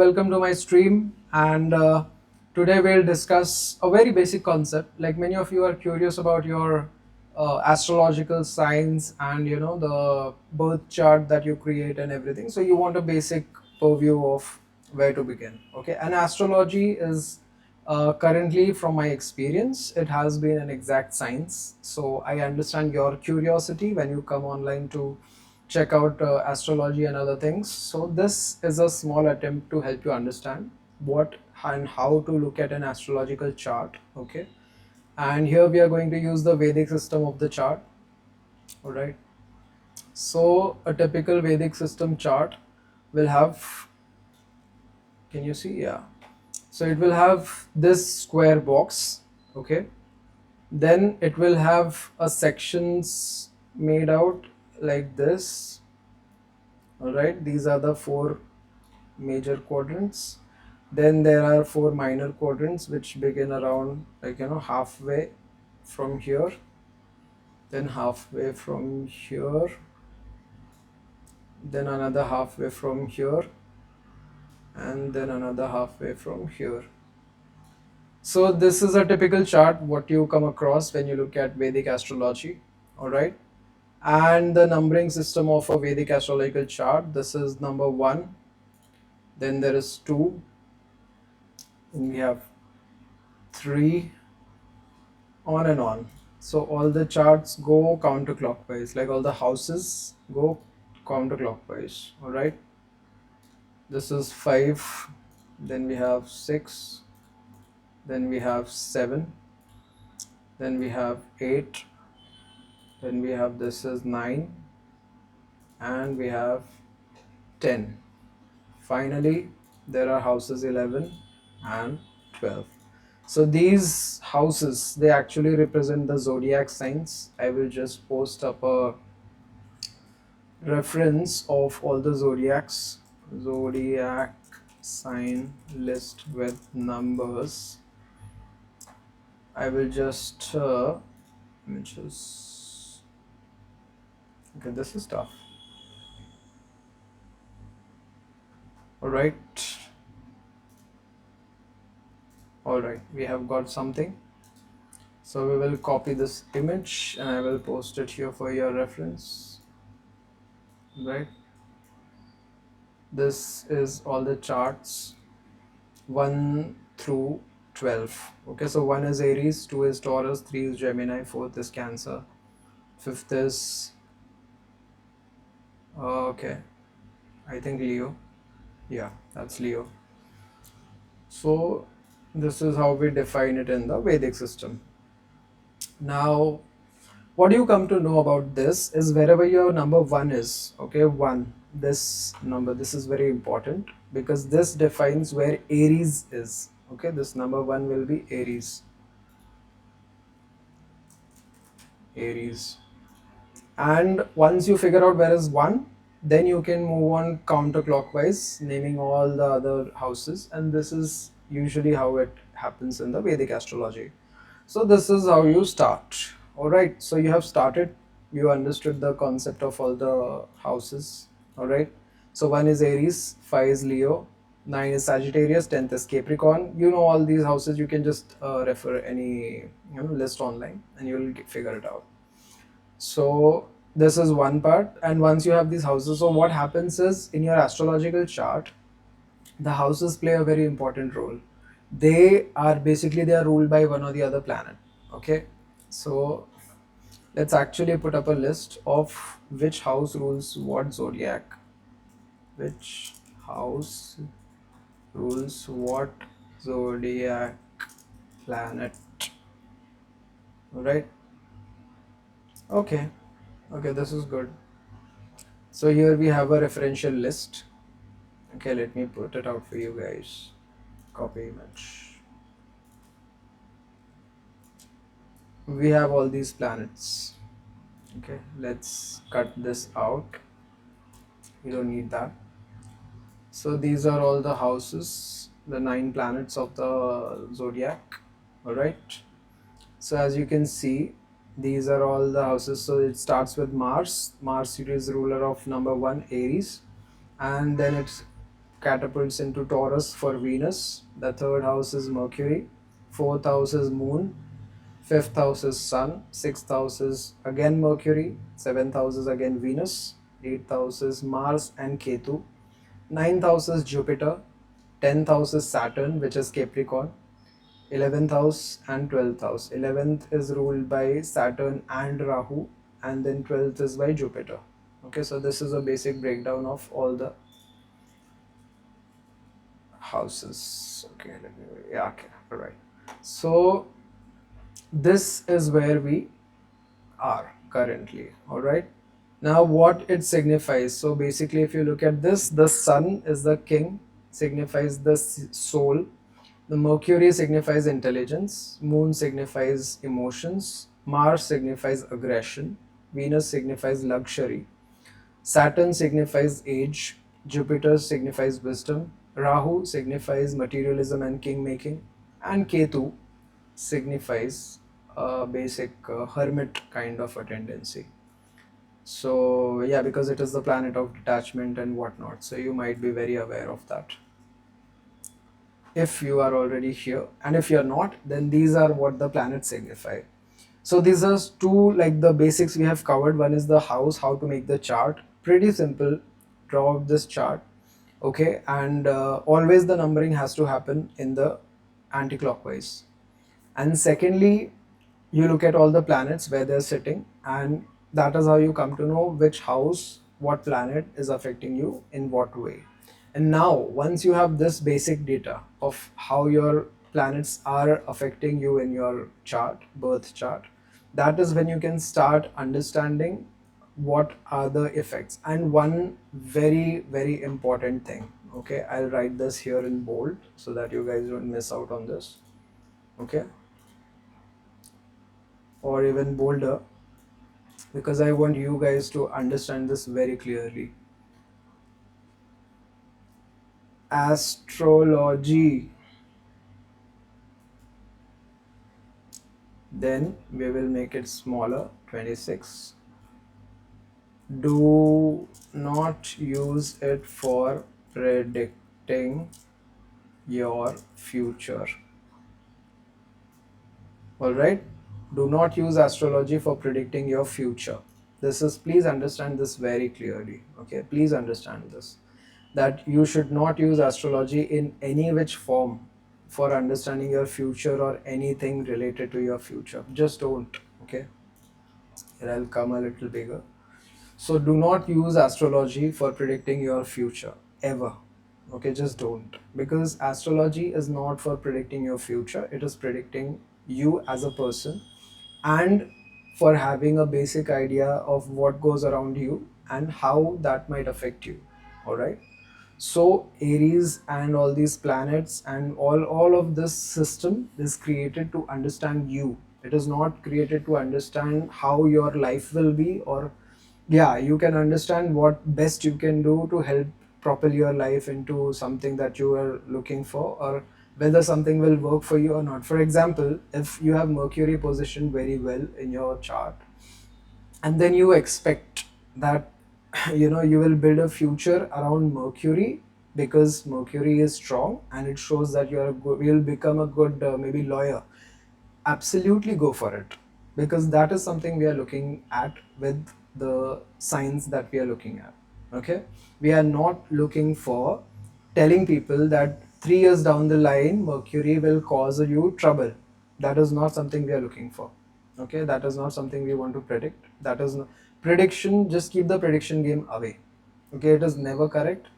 Welcome to my stream, and today we'll discuss a very basic concept. Like many of you are curious about your astrological signs and the birth chart that you create and everything. So you want a basic overview of where to begin. Okay, and astrology is currently, from my experience, it has been an exact science. So I understand your curiosity when you come online to check out astrology and other things. So this is a small attempt to help you understand what and how to look at an astrological chart. Okay, and here we are going to use the Vedic system of the chart. All right. So a typical Vedic system chart will have. Can you see? Yeah. So it will have this square box. Okay. Then it will have a sections made out like this. All right. These are the four major quadrants. Then there are four minor quadrants which begin around halfway from here, then halfway from here, then another halfway from here, and then another halfway from here. So this is a typical chart what you come across when you look at Vedic astrology. All right. And the numbering system of a Vedic astrological chart, this is number 1, then there is 2, and we have 3, on and on. So all the charts go counterclockwise, like all the houses go counterclockwise. All right. This is 5, then we have 6, then we have 7, then we have 8, then we have this is 9, and we have 10. Finally, there are houses 11 and 12. So these houses, they actually represent the zodiac signs. I will just post up a reference of all the zodiac sign list with numbers. I will just images. Okay, this is tough. All right, we have got something. So we will copy this image and I will post it here for your reference. Right, this is all the charts 1 through 12. Okay, so 1 is Aries, 2 is Taurus, 3 is Gemini, 4th is Cancer, 5th is okay, I think Leo. Yeah, that's Leo. So this is how we define it in the Vedic system. Now what you come to know about this is wherever your number 1 is, okay, 1, this number, this is very important because this defines where Aries is. Okay, this number 1 will be Aries. And once you figure out where is 1, then you can move on counterclockwise, naming all the other houses, and this is usually how it happens in the Vedic astrology. So this is how you start. All right, so you have started, you understood the concept of all the houses. All right, so 1 is Aries, 5 is Leo, 9 is Sagittarius, 10th is Capricorn. You know all these houses, you can just refer any list online and you will figure it out. So this is one part, and once you have these houses, so what happens is in your astrological chart, the houses play a very important role. They are ruled by one or the other planet. Okay, so let's actually put up a list of which house rules what zodiac, which house rules what zodiac planet. All right. Okay, this is good. So here we have a referential list. Okay, let me put it out for you guys. Copy image. We have all these planets. Okay, let's cut this out. You don't need that. So these are all the houses, the 9 planets of the zodiac. All right. So as you can see, these are all the houses. So it starts with Mars. Mars is ruler of number 1, Aries, and then it's catapults into Taurus for Venus. The third house is Mercury. Fourth house is Moon. Fifth house is Sun. Sixth house is again Mercury. Seventh house is again Venus. Eighth house is Mars and Ketu. Ninth house is Jupiter. 10th house is Saturn, which is Capricorn. 11th house and 12th house. 11th is ruled by Saturn and Rahu, and then 12th is by Jupiter. Okay, so this is a basic breakdown of all the houses. Okay, yeah, okay, all right. So this is where we are currently. All right. Now, what it signifies. So basically, if you look at this, the Sun is the king, signifies the soul. The Mercury signifies intelligence, Moon signifies emotions, Mars signifies aggression, Venus signifies luxury, Saturn signifies age, Jupiter signifies wisdom, Rahu signifies materialism and king making, and Ketu signifies a basic hermit kind of a tendency. So, yeah, because it is the planet of detachment and whatnot, so you might be very aware of that if you are already here, and if you're not, then these are what the planets signify. So these are two, like the basics we have covered. One is the house, how to make the chart, pretty simple. Draw this chart, okay, and always the numbering has to happen in the anti-clockwise. And secondly, you look at all the planets where they're sitting, and that is how you come to know which house, what planet is affecting you in what way. And now, once you have this basic data of how your planets are affecting you in your chart, birth chart, that is when you can start understanding what are the effects. And one very, very important thing, okay, I'll write this here in bold so that you guys don't miss out on this, okay, or even bolder, because I want you guys to understand this very clearly. Astrology. Then we will make it smaller, 26. Do not use it for predicting your future. Alright? Do not use astrology for predicting your future. This is, please understand this very clearly. Okay, please understand this. That you should not use astrology in any which form for understanding your future or anything related to your future. Just don't. Okay, here I'll come a little bigger. So do not use astrology for predicting your future ever. Okay, just don't, because astrology is not for predicting your future. It is predicting you as a person, and for having a basic idea of what goes around you and how that might affect you. All right. So Aries and all these planets and all of this system is created to understand you. It is not created to understand how your life will be, or yeah, you can understand what best you can do to help propel your life into something that you are looking for, or whether something will work for you or not. For example, if you have Mercury positioned very well in your chart, and then you expect that you will build a future around Mercury because Mercury is strong and it shows that you are good, you'll become a good maybe lawyer. Absolutely go for it, because that is something we are looking at with the signs that we are looking at. Okay, we are not looking for telling people that 3 years down the line Mercury will cause you trouble. That is not something we are looking for. Okay, that is not something we want to predict. That is prediction. Just keep the prediction game away. Okay, it is never correct.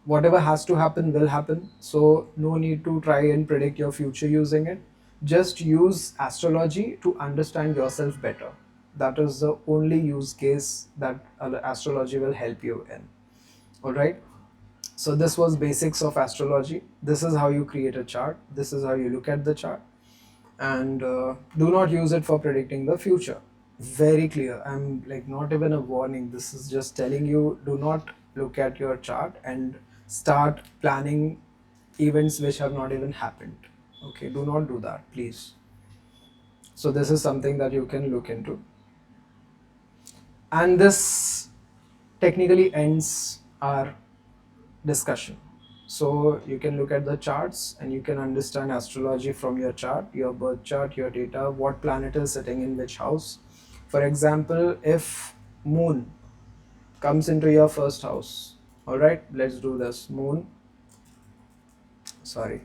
Whatever has to happen will happen, so no need to try and predict your future using it. Just use astrology to understand yourself better. That is the only use case that astrology will help you in. All right, so this was basics of astrology. This is how you create a chart. This is how you look at the chart. And do not use it for predicting the future. Very clear. I'm like not even a warning. This is just telling you, do not look at your chart and start planning events which have not even happened. Okay, do not do that, please. So this is something that you can look into. And this technically ends our discussion. So you can look at the charts and you can understand astrology from your chart, your birth chart, your data, what planet is sitting in which house. For example, if moon comes into your first house, all right, let's do this. Sorry,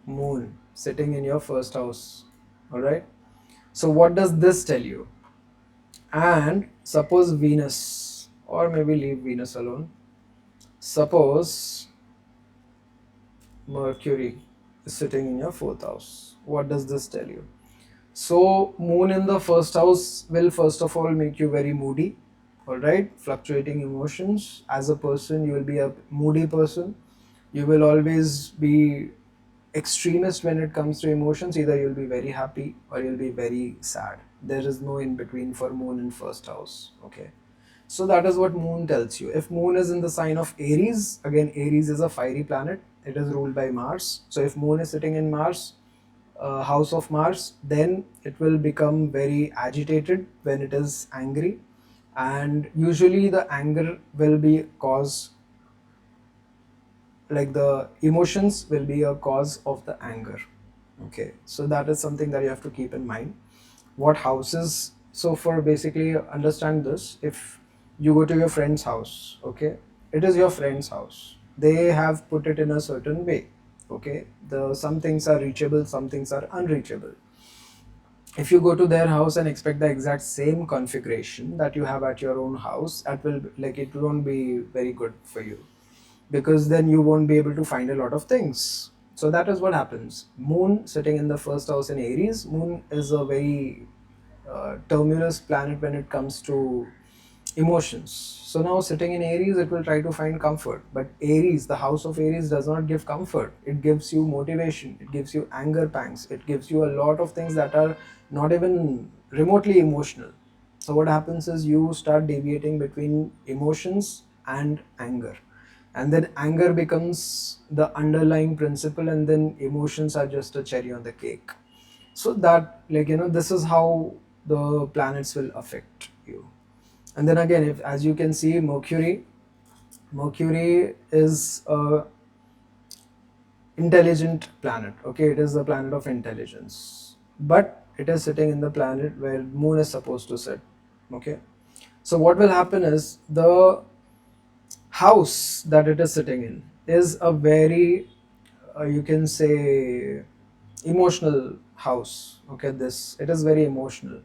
moon sitting in your first house, all right. So what does this tell you? And suppose Venus, or maybe leave Venus alone. Suppose Mercury is sitting in your fourth house. What does this tell you? So, moon in the first house will first of all make you very moody, all right, fluctuating emotions. As a person, you will be a moody person. You will always be extremist when it comes to emotions. Either you'll be very happy or you'll be very sad. There is no in between for moon in first house, okay. So that is what moon tells you. If moon is in the sign of Aries, again Aries is a fiery planet. It is ruled by Mars. So if moon is sitting in Mars, house of Mars, then it will become very agitated when it is angry, and usually the anger will be cause, like the emotions will be a cause of the anger. Okay, so that is something that you have to keep in mind. What houses, so for basically understand this, if you go to your friend's house, okay, it is your friend's house, they have put it in a certain way, okay, the some things are reachable, some things are unreachable. If you go to their house and expect the exact same configuration that you have at your own house, that will, like, it won't be very good for you, because then you won't be able to find a lot of things. So that is what happens. Moon sitting in the first house in Aries, moon is a very tumultuous planet when it comes to emotions. So now sitting in Aries, it will try to find comfort. But Aries, the house of Aries, does not give comfort. It gives you motivation, it gives you anger pangs, it gives you a lot of things that are not even remotely emotional. So what happens is you start deviating between emotions and anger. And then anger becomes the underlying principle, and then emotions are just a cherry on the cake. So that, like, this is how the planets will affect you. And then again, if, as you can see, Mercury is a intelligent planet, okay, it is a planet of intelligence, but it is sitting in the planet where moon is supposed to sit, okay. So what will happen is the house that it is sitting in is a very you can say emotional house, okay. This, it is very emotional.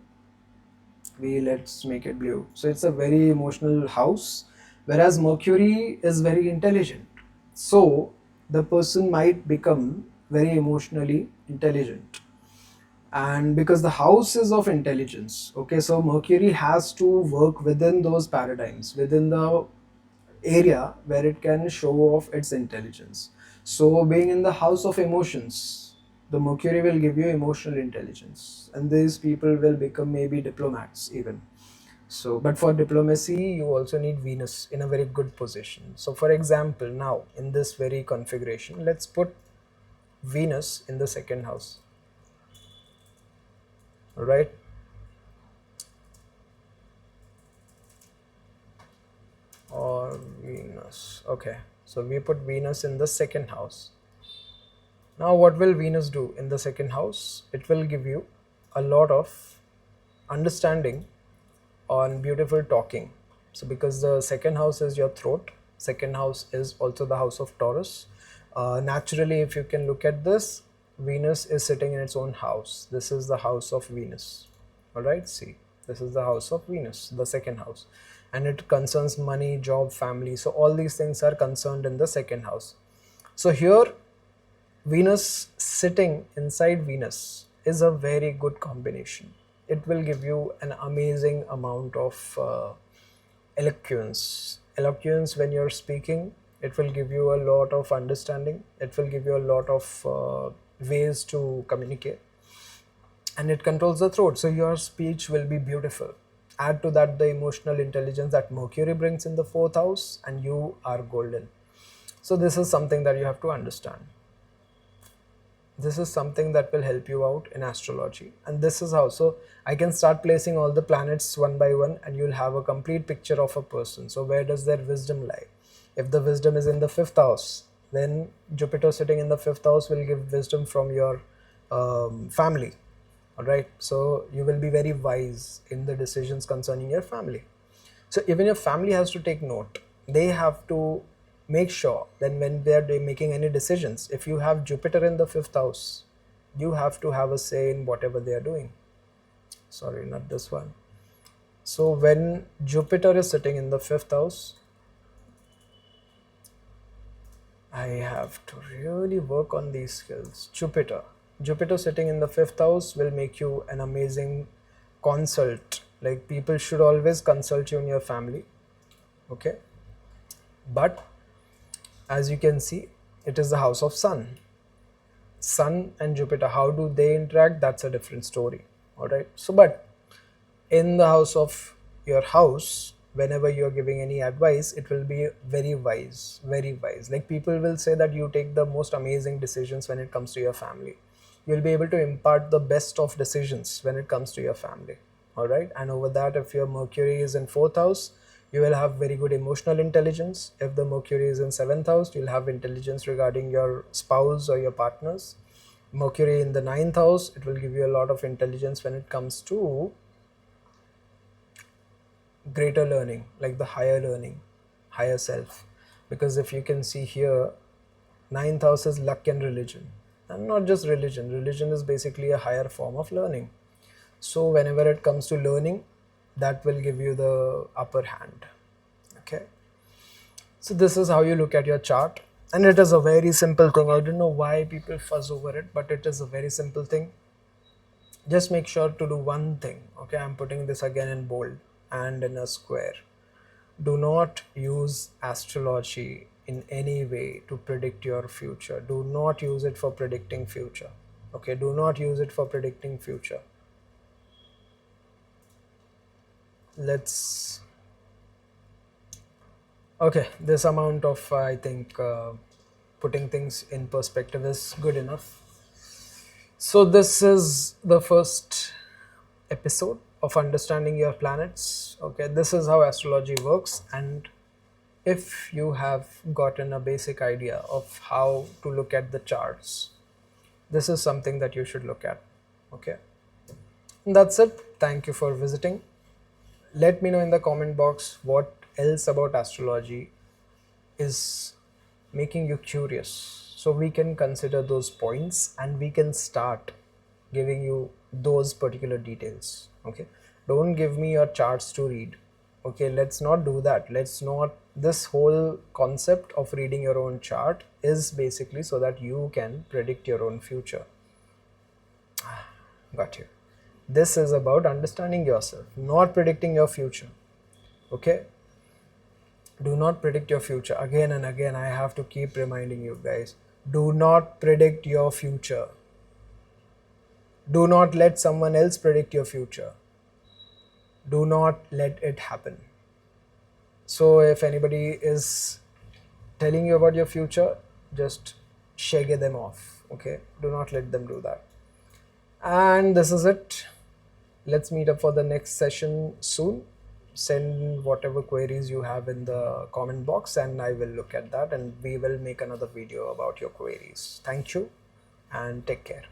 Let's make it blue. So it's a very emotional house, whereas Mercury is very intelligent. So the person might become very emotionally intelligent. And because the house is of intelligence, okay, so Mercury has to work within those paradigms, within the area where it can show off its intelligence. So being in the house of emotions, the Mercury will give you emotional intelligence, and these people will become maybe diplomats even. So, but for diplomacy, you also need Venus in a very good position. So, for example, now in this very configuration, let's put Venus in the second house, right? Or Venus. Okay, so we put Venus in the second house. Now, what will Venus do in the second house? It will give you a lot of understanding on beautiful talking. So, because the second house is your throat, second house is also the house of Taurus. Naturally, if you can look at this, Venus is sitting in its own house. This is the house of Venus. All right, see, this is the house of Venus, the second house, and it concerns money, job, family. So, all these things are concerned in the second house. So, here Venus sitting inside Venus is a very good combination. It will give you an amazing amount of eloquence. Eloquence when you're speaking, it will give you a lot of understanding. It will give you a lot of ways to communicate, and it controls the throat. So your speech will be beautiful. Add to that the emotional intelligence that Mercury brings in the fourth house, and you are golden. So this is something that you have to understand. This is something that will help you out in astrology, and this is how, so I can start placing all the planets one by one, and you'll have a complete picture of a person. So where does their wisdom lie? If the wisdom is in the fifth house, Then Jupiter sitting in the fifth house will give wisdom from your family. All right, so you will be very wise in the decisions concerning your family. So even your family has to take note. They have to make sure that when they are making any decisions, if you have Jupiter in the fifth house, you have to have a say in whatever they are doing. Sorry, not this one. So when Jupiter is sitting in the fifth house, I have to really work on these skills. Jupiter sitting in the fifth house will make you an amazing consult. Like, people should always consult you in your family. Okay. But as you can see, it is the house of Sun and Jupiter. How do they interact? That's a different story. All right. So, but in the house of your house, whenever you're giving any advice, it will be very wise, very wise. Like, people will say that you take the most amazing decisions when it comes to your family. You'll be able to impart the best of decisions when it comes to your family. All right. And over that, if your Mercury is in fourth house, you will have very good emotional intelligence. If the Mercury is in seventh house, you'll have intelligence regarding your spouse or your partners. Mercury in the ninth house, it will give you a lot of intelligence when it comes to greater learning, like the higher learning, higher self. Because if you can see here, ninth house is luck and religion, and not just religion. Religion is basically a higher form of learning. So whenever it comes to learning, that will give you the upper hand. Okay, so this is how you look at your chart, and it is a very simple thing. I don't know why people fuss over it, but it is a very simple thing. Just make sure to do one thing. Okay, I'm putting this again in bold and in a square. Do not use astrology in any way to predict your future. Do not use it for predicting future. Okay, do not use it for predicting future. Let's, okay, this amount of I think putting things in perspective is good enough. So this is the first episode of understanding your planets. Okay, this is how astrology works, and if you have gotten a basic idea of how to look at the charts, this is something that you should look at. Okay, and that's it. Thank you for visiting. Let me know in the comment box what else about astrology is making you curious, so we can consider those points and we can start giving you those particular details. Okay, don't give me your charts to read. Okay, let's not do that. Let's not, this whole concept of reading your own chart is basically so that you can predict your own future. Got you. This is about understanding yourself, not predicting your future. Okay, do not predict your future. Again and again, I have to keep reminding you guys, do not predict your future. Do not let someone else predict your future. Do not let it happen. So if anybody is telling you about your future, just shake them off. Okay, do not let them do that. And this is it. Let's meet up for the next session soon. Send whatever queries you have in the comment box and I will look at that, and we will make another video about your queries. Thank you and take care.